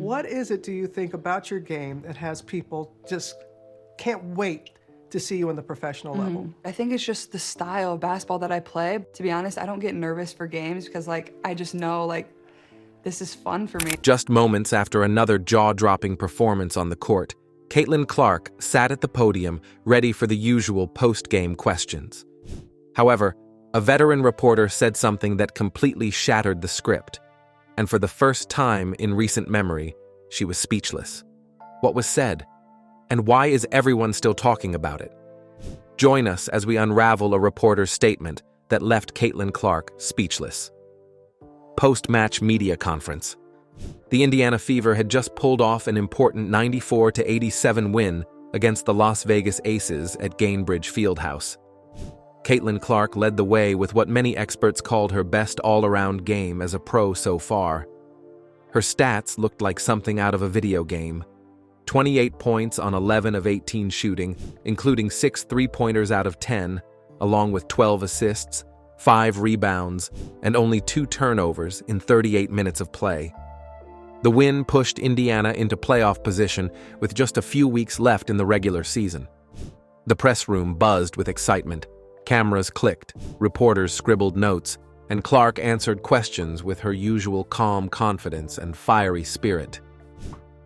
What is it, do you think, about your game that has people just can't wait to see you on the professional level? I think it's just the style of basketball that I play. To be honest, I don't get nervous for games because I just know this is fun for me. Just moments after another jaw-dropping performance on the court, Caitlin Clark sat at the podium ready for the usual post-game questions. However, a veteran reporter said something that completely shattered the script, and for the first time in recent memory, she was speechless. What was said? And why is everyone still talking about it? Join us as we unravel a reporter's statement that left Caitlin Clark speechless. Post-match media conference. The Indiana Fever had just pulled off an important 94-87 win against the Las Vegas Aces at Gainbridge Fieldhouse. Caitlin Clark led the way with what many experts called her best all-around game as a pro so far. Her stats looked like something out of a video game. 28 points on 11 of 18 shooting, including 6 three-pointers out of 10, along with 12 assists, 5 rebounds, and only 2 turnovers in 38 minutes of play. The win pushed Indiana into playoff position with just a few weeks left in the regular season. The press room buzzed with excitement. Cameras clicked, reporters scribbled notes, and Clark answered questions with her usual calm confidence and fiery spirit.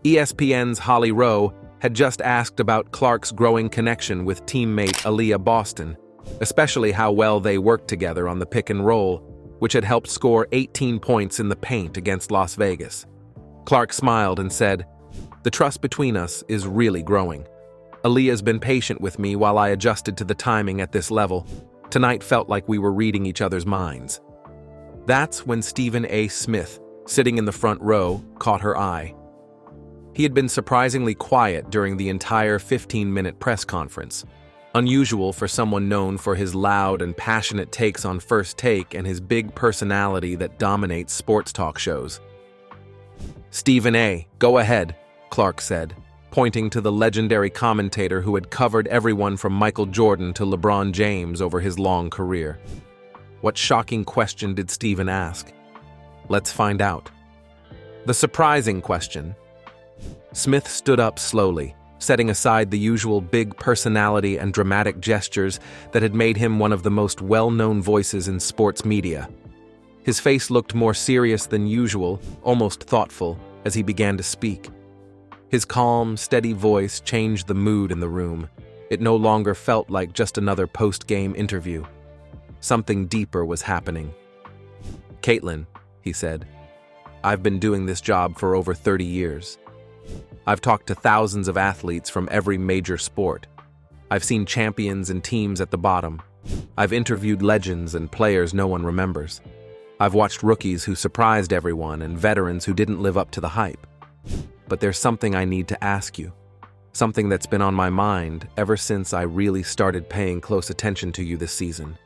ESPN's Holly Rowe had just asked about Clark's growing connection with teammate Aaliyah Boston, especially how well they worked together on the pick and roll, which had helped score 18 points in the paint against Las Vegas. Clark smiled and said, "The trust between us is really growing. Aaliyah's been patient with me while I adjusted to the timing at this level. Tonight felt like we were reading each other's minds." That's when Stephen A. Smith, sitting in the front row, caught her eye. He had been surprisingly quiet during the entire 15-minute press conference, unusual for someone known for his loud and passionate takes on First Take and his big personality that dominates sports talk shows. "Stephen A., go ahead," Clark said, pointing to the legendary commentator who had covered everyone from Michael Jordan to LeBron James over his long career. What shocking question did Stephen ask? Let's find out. The surprising question. Smith stood up slowly, setting aside the usual big personality and dramatic gestures that had made him one of the most well-known voices in sports media. His face looked more serious than usual, almost thoughtful, as he began to speak. His calm, steady voice changed the mood in the room. It no longer felt like just another post-game interview. Something deeper was happening. "Caitlin," he said, "I've been doing this job for over 30 years. I've talked to thousands of athletes from every major sport. I've seen champions and teams at the bottom. I've interviewed legends and players no one remembers. I've watched rookies who surprised everyone and veterans who didn't live up to the hype. But there's something I need to ask you, something that's been on my mind ever since I really started paying close attention to you this season."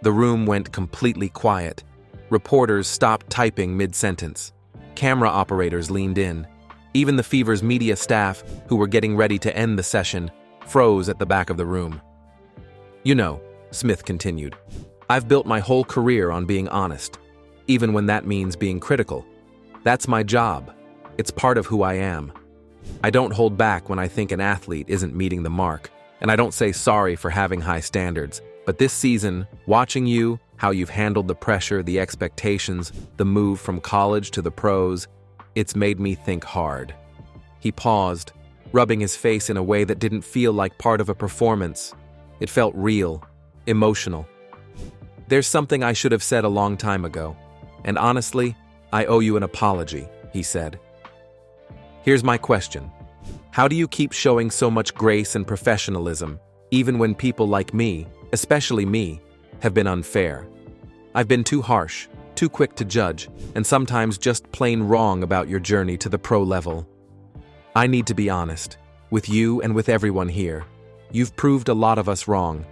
The room went completely quiet. Reporters stopped typing mid-sentence. Camera operators leaned in. Even the Fever's media staff, who were getting ready to end the session, froze at the back of the room. "You know," Smith continued, "I've built my whole career on being honest, even when that means being critical. That's my job. It's part of who I am. I don't hold back when I think an athlete isn't meeting the mark, and I don't say sorry for having high standards. But this season, watching you, how you've handled the pressure, the expectations, the move from college to the pros, it's made me think hard." He paused, rubbing his face in a way that didn't feel like part of a performance. It felt real, emotional. "There's something I should have said a long time ago, and honestly, I owe you an apology," he said. "Here's my question. How do you keep showing so much grace and professionalism, even when people like me, especially me, have been unfair? I've been too harsh, too quick to judge, and sometimes just plain wrong about your journey to the pro level. I need to be honest, with you and with everyone here. You've proved a lot of us wrong,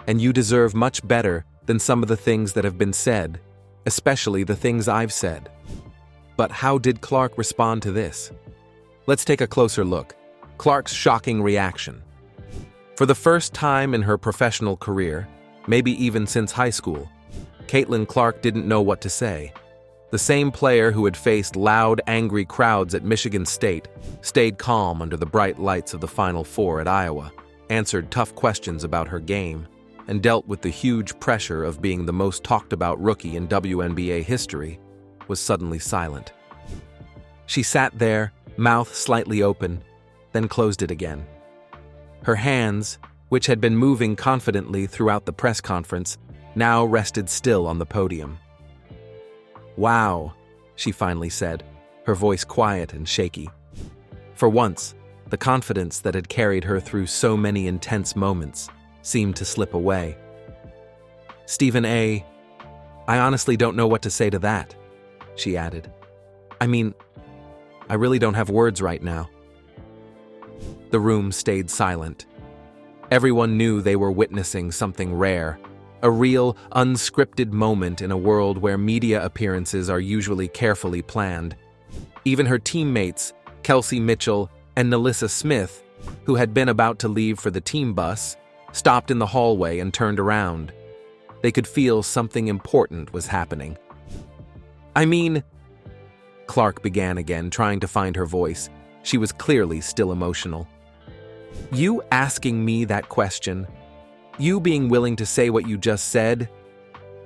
and you deserve much better than some of the things that have been said, especially the things I've said." But how did Clark respond to this? Let's take a closer look. Clark's shocking reaction. For the first time in her professional career, maybe even since high school, Caitlin Clark didn't know what to say. The same player who had faced loud, angry crowds at Michigan State stayed calm under the bright lights of the Final Four at Iowa, answered tough questions about her game, and dealt with the huge pressure of being the most talked-about rookie in WNBA history, was suddenly silent. She sat there, mouth slightly open, then closed it again. Her hands, which had been moving confidently throughout the press conference, now rested still on the podium. "Wow," she finally said, her voice quiet and shaky. For once, the confidence that had carried her through so many intense moments seemed to slip away. "Stephen A., I honestly don't know what to say to that," she added. "I mean, I really don't have words right now." The room stayed silent. Everyone knew they were witnessing something rare, a real, unscripted moment in a world where media appearances are usually carefully planned. Even her teammates, Kelsey Mitchell and Nalissa Smith, who had been about to leave for the team bus, stopped in the hallway and turned around. They could feel something important was happening. "I mean," Clark began again, trying to find her voice. She was clearly still emotional. "You asking me that question, you being willing to say what you just said,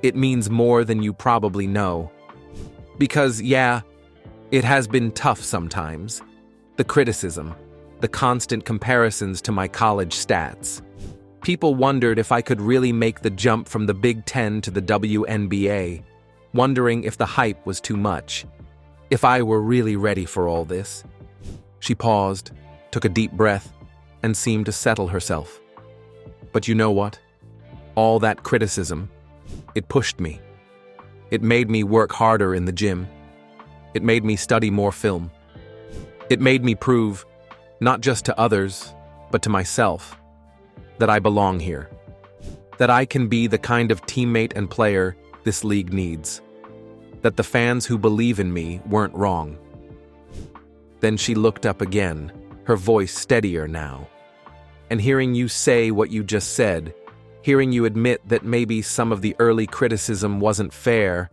it means more than you probably know. Because, yeah, it has been tough sometimes. The criticism, the constant comparisons to my college stats. People wondered if I could really make the jump from the Big Ten to the WNBA, wondering if the hype was too much, if I were really ready for all this." She paused, took a deep breath, and seemed to settle herself. "But you know what? All that criticism, it pushed me. It made me work harder in the gym. It made me study more film. It made me prove, not just to others, but to myself, that I belong here. That I can be the kind of teammate and player this league needs. That the fans who believe in me weren't wrong." Then she looked up again, her voice steadier now. "And hearing you say what you just said, hearing you admit that maybe some of the early criticism wasn't fair,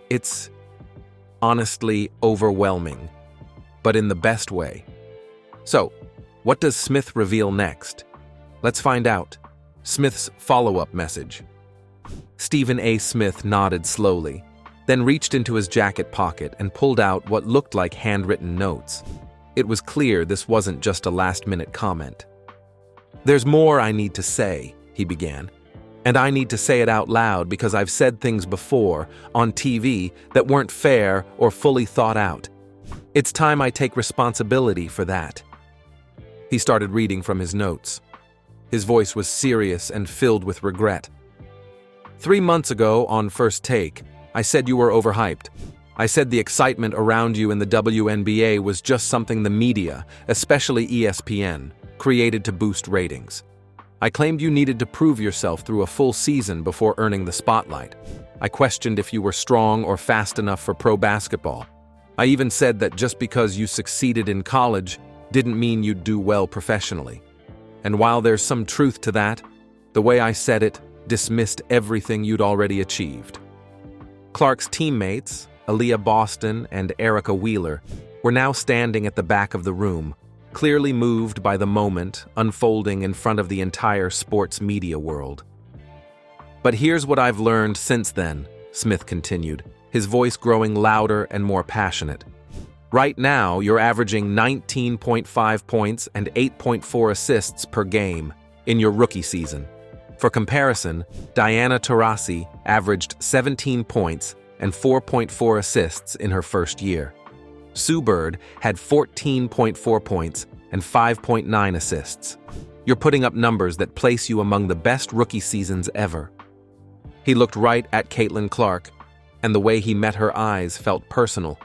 it's honestly overwhelming, but in the best way. So, what does Smith reveal next? Let's find out." Smith's follow-up message. Stephen A. Smith nodded slowly, then reached into his jacket pocket and pulled out what looked like handwritten notes. It was clear this wasn't just a last-minute comment. "There's more I need to say," he began. "And I need to say it out loud because I've said things before, on TV, that weren't fair or fully thought out. It's time I take responsibility for that." He started reading from his notes. His voice was serious and filled with regret. "3 months ago, on First Take, I said you were overhyped. I said the excitement around you in the WNBA was just something the media, especially ESPN, created to boost ratings. I claimed you needed to prove yourself through a full season before earning the spotlight. I questioned if you were strong or fast enough for pro basketball. I even said that just because you succeeded in college didn't mean you'd do well professionally. And while there's some truth to that, the way I said it dismissed everything you'd already achieved." Clark's teammates, Aaliyah Boston and Erica Wheeler, were now standing at the back of the room, clearly moved by the moment unfolding in front of the entire sports media world. "But here's what I've learned since then," Smith continued, his voice growing louder and more passionate. "Right now, you're averaging 19.5 points and 8.4 assists per game in your rookie season. For comparison, Diana Taurasi averaged 17 points and 4.4 assists in her first year. Sue Bird had 14.4 points and 5.9 assists. You're putting up numbers that place you among the best rookie seasons ever." He looked right at Caitlin Clark, and the way he met her eyes felt personal,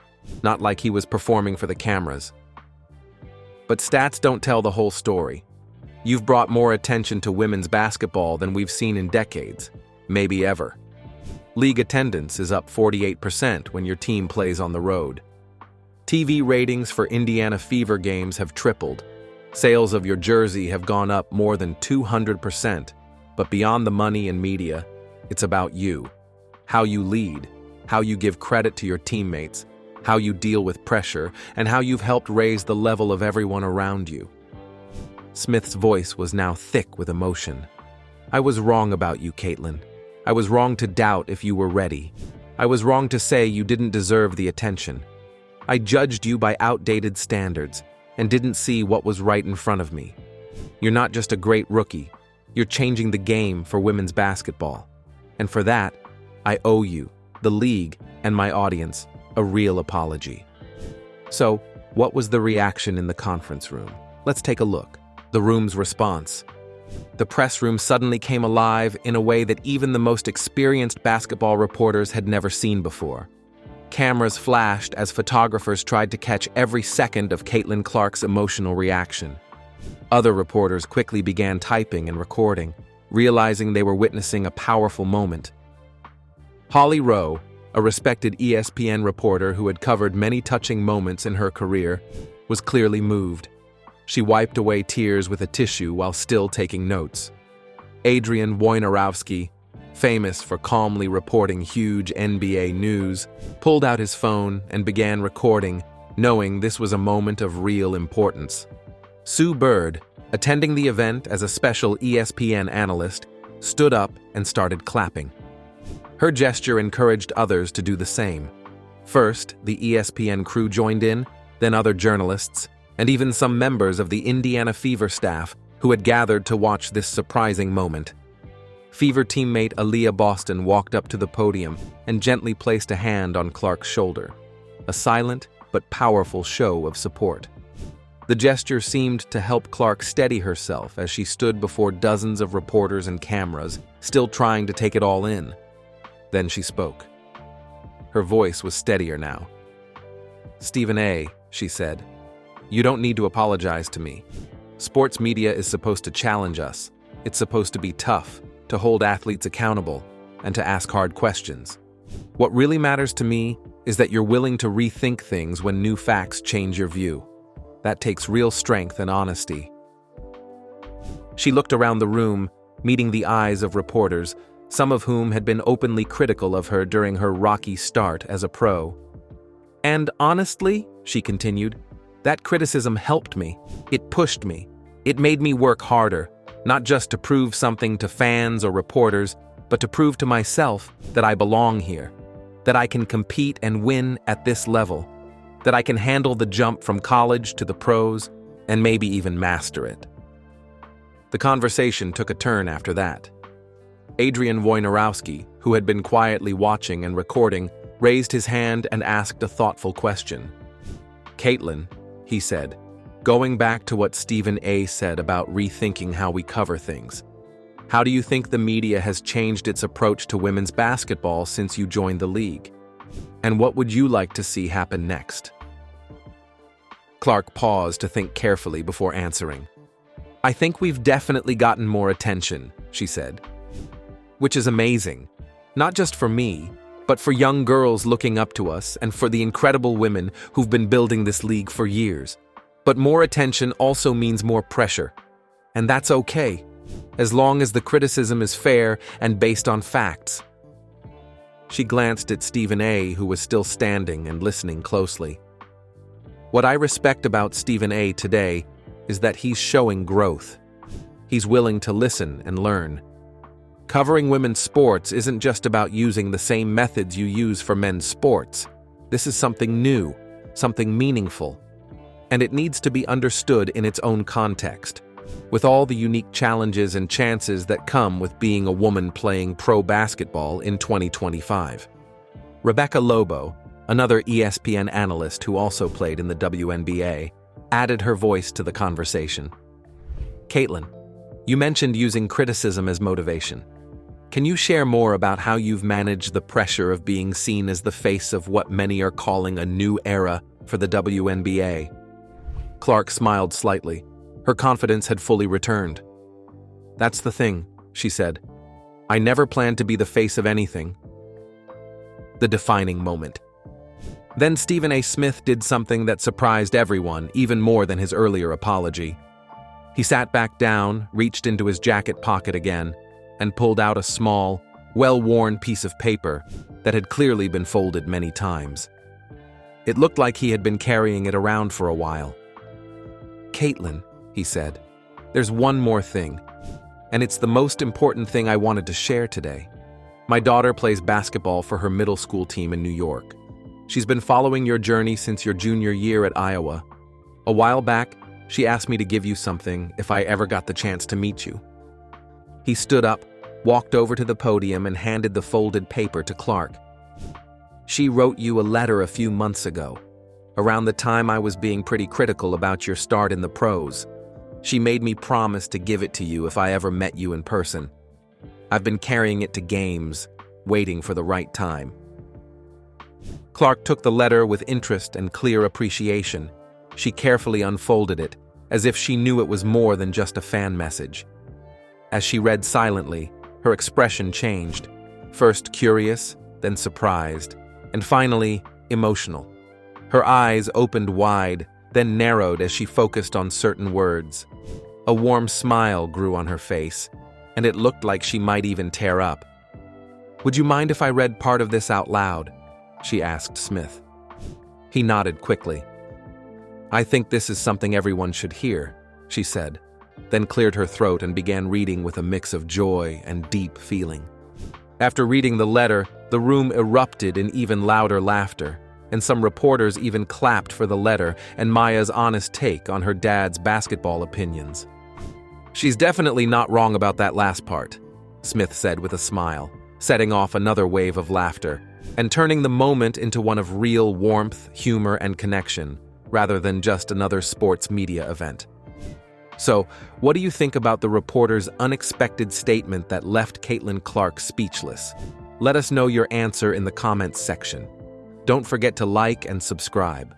not like he was performing for the cameras. "But stats don't tell the whole story. You've brought more attention to women's basketball than we've seen in decades, maybe ever. League attendance is up 48% when your team plays on the road. TV ratings for Indiana Fever games have tripled. Sales of your jersey have gone up more than 200%. But beyond the money and media, it's about you. How you lead, how you give credit to your teammates, how you deal with pressure, and how you've helped raise the level of everyone around you." Smith's voice was now thick with emotion. "I was wrong about you, Caitlin. I was wrong to doubt if you were ready. I was wrong to say you didn't deserve the attention. I judged you by outdated standards and didn't see what was right in front of me. You're not just a great rookie. You're changing the game for women's basketball. And for that, I owe you, the league, and my audience a real apology." So, what was the reaction in the conference room? Let's take a look. The room's response. The press room suddenly came alive in a way that even the most experienced basketball reporters had never seen before. Cameras flashed as photographers tried to catch every second of Caitlin Clark's emotional reaction. Other reporters quickly began typing and recording, realizing they were witnessing a powerful moment. Holly Rowe, a respected ESPN reporter who had covered many touching moments in her career, was clearly moved. She wiped away tears with a tissue while still taking notes. Adrian Wojnarowski, famous for calmly reporting huge NBA news, pulled out his phone and began recording, knowing this was a moment of real importance. Sue Bird, attending the event as a special ESPN analyst, stood up and started clapping. Her gesture encouraged others to do the same. First, the ESPN crew joined in, then other journalists, and even some members of the Indiana Fever staff who had gathered to watch this surprising moment. Fever teammate Aaliyah Boston walked up to the podium and gently placed a hand on Clark's shoulder, a silent but powerful show of support. The gesture seemed to help Clark steady herself as she stood before dozens of reporters and cameras, still trying to take it all in. Then she spoke. Her voice was steadier now. "Stephen A.," she said, "you don't need to apologize to me. Sports media is supposed to challenge us. It's supposed to be tough, to hold athletes accountable, and to ask hard questions. What really matters to me is that you're willing to rethink things when new facts change your view. That takes real strength and honesty." She looked around the room, meeting the eyes of reporters, some of whom had been openly critical of her during her rocky start as a pro. "And honestly," she continued, "that criticism helped me. It pushed me. It made me work harder, not just to prove something to fans or reporters, but to prove to myself that I belong here, that I can compete and win at this level, that I can handle the jump from college to the pros, and maybe even master it." The conversation took a turn after that. Adrian Wojnarowski, who had been quietly watching and recording, raised his hand and asked a thoughtful question. "Caitlin," he said, "going back to what Stephen A. said about rethinking how we cover things, how do you think the media has changed its approach to women's basketball since you joined the league? And what would you like to see happen next?" Clark paused to think carefully before answering. "I think we've definitely gotten more attention," she said. "Which is amazing, not just for me, but for young girls looking up to us and for the incredible women who've been building this league for years. But more attention also means more pressure. And that's okay, as long as the criticism is fair and based on facts." She glanced at Stephen A., who was still standing and listening closely. "What I respect about Stephen A. today is that he's showing growth. He's willing to listen and learn. Covering women's sports isn't just about using the same methods you use for men's sports. This is something new, something meaningful. And it needs to be understood in its own context, with all the unique challenges and chances that come with being a woman playing pro basketball in 2025. Rebecca Lobo, another ESPN analyst who also played in the WNBA, added her voice to the conversation. "Caitlin, you mentioned using criticism as motivation. Can you share more about how you've managed the pressure of being seen as the face of what many are calling a new era for the WNBA?" Clark smiled slightly. Her confidence had fully returned. "That's the thing," she said. "I never planned to be the face of anything." The defining moment. Then Stephen A. Smith did something that surprised everyone, even more than his earlier apology. He sat back down, reached into his jacket pocket again, and pulled out a small, well-worn piece of paper, that had clearly been folded many times. It looked like he had been carrying it around for a while. "Caitlin," he said, "there's one more thing, and it's the most important thing I wanted to share today. My daughter plays basketball for her middle school team in New York. She's been following your journey since your junior year at Iowa. A while back, she asked me to give you something if I ever got the chance to meet you." He stood up, walked over to the podium, and handed the folded paper to Clark. "She wrote you a letter a few months ago, around the time I was being pretty critical about your start in the pros. She made me promise to give it to you if I ever met you in person. I've been carrying it to games, waiting for the right time." Clark took the letter with interest and clear appreciation. She carefully unfolded it, as if she knew it was more than just a fan message. As she read silently, her expression changed, first curious, then surprised, and finally emotional. Her eyes opened wide, then narrowed as she focused on certain words. A warm smile grew on her face, and it looked like she might even tear up. "Would you mind if I read part of this out loud?" she asked Smith. He nodded quickly. "I think this is something everyone should hear," she said, then cleared her throat and began reading with a mix of joy and deep feeling. After reading the letter, the room erupted in even louder laughter, and some reporters even clapped for the letter and Maya's honest take on her dad's basketball opinions. "She's definitely not wrong about that last part," Smith said with a smile, setting off another wave of laughter, and turning the moment into one of real warmth, humor, and connection, rather than just another sports media event. "So, what do you think about the reporter's unexpected statement that left Caitlin Clark speechless? Let us know your answer in the comments section. Don't forget to like and subscribe.